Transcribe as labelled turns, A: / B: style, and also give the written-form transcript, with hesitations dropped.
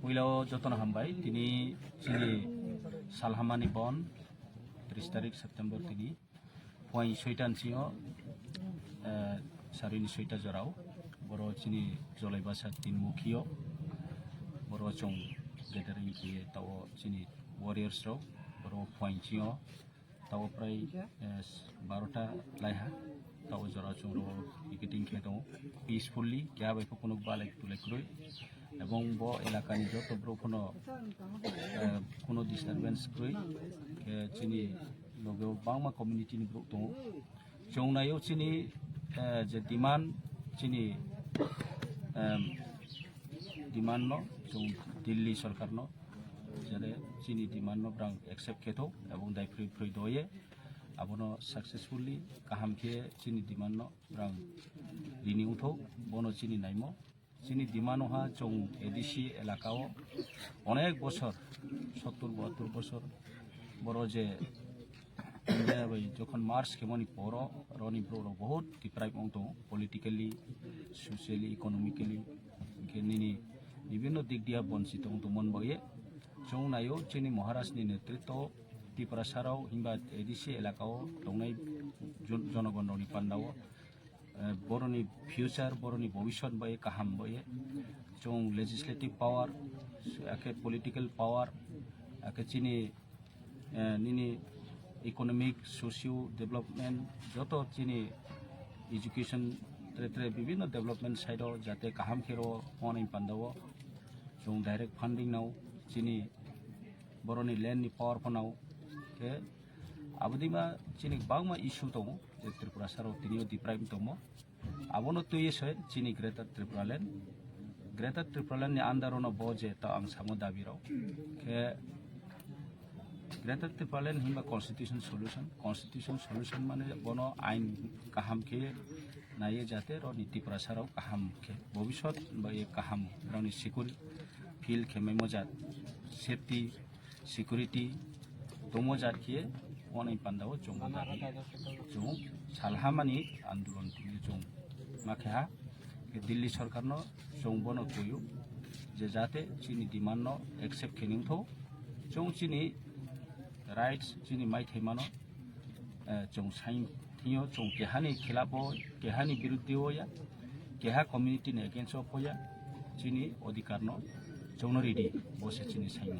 A: পইলাও যতন হামবাই তিনি চিনি সালহামানি বন 30 তারিখ সেপ্টেম্বর তিনি পয় 6টান সিও সারিনি 6টা জরাও বড় চিনি জলাইবাসা তিনমুখিও বড় চং গেদারিং কিয়ে তাও চিনি ওয়ারিয়ার্স রাও বড় পয় সিও তাও প্রায় 12টা লাইহা তাও জরা চং পিকেটিং খেয়ে দো পিসফুলি क्या बेखौ কোনো बालाय तुलाय ख्रुय এবং ব এলাকানি যত ব্রোখনো কোনো ডিস্টারবেন্স ख्रुय চিনি লগেও বাংমা কমিউনিটিনি ব্রোক দङ जौनायाव चिनी जे डिमान्ड चिनी डिमान्ड न जों दिल्ली सरकार न जेरै चिनी डिमान्ड न ब्रां एक्सेप्ट केथौ एवं दायफ्रि फ्रि दये आबनो सक्सेसफुली गाहाम के चिनी डिमान्ड न ब्रां रिनिउ थौ बनो चिनी नाइमो चिनी डिमान्ड हा जों एडिसि एलाकाओ अनेक बছর 70-72 বছর बरो जे যখন মার্চ কেমনি পড়ো রনি ব্রো বহুত ডিপ্রাইভ অংতো পলিটিক্যালি সোশ্যালি ইকোনমিক্যালি কেনিনি বিভিন্ন দিক দিয়া বঞ্চিত অংতো মন বয়ে জৌনায়ও চিনি মহারাষ্ট্রনি নেতৃত্ব ত্রিপুরা সারাও হিংবা এডিসি এলাকাও দংনাই জনগণনি পান্ডাও বড়নি ফিউচার বড়নি ভবিষ্যৎ বয়ে কাহাম বয়ে জং লেজিসলেটিভ পাওয়ার একে পলিটিক্যাল পাওয়ার একে চিনি নিনি इकोनॉमिक सोशियो डेवलपमेंट যত চিনি एजुकेशन त्रे विभिन्न डेवलपमेंट साइडो जाते काहाम खेरो पनै पान्दावो जों डाइरेक्ट फंडिंग नाव चिनी बरनि लैंड नि पावर फनाव के आबदिमा चिनी बांगमा इशू दङ जे त्रिपुरा साराव तिनियो डिप्राइभ दङ आबनो तुयेसै चिनी ग्रेटर त्रिपुरा लैंड नि आन्दारनो बजे ता आं सामो दाबिराव के ग्रेटर त्रिपुरा लैंड हिंबा कन्स्टिट्यूशन सल्यूशन माने बनो आइन काहाम के नाये जाते र त्रिपुरा साराव काहाम के भविष्य बा ये काहाम रनि फिल खेमे मजात सेफ्टी सिक्योरिटी दमजात के अनै पान्दाव जों जों सालहामानि आंदोलन जों माखेहा के दिल्ली सरकार न जों बनो कोयो जे जाते चिनी डिमान्ड न एक्सेप्ट खेनिंथौ जों चिनी राइट्स चिनी माइथाय मानो जों साइन थियो जों केहानि खिलाफ केहानि विरुद्ध होया केहा कम्युनिटी ने अगेंस्ट होया चिनी अधिकार न जों रेडी बसे चिनी साइन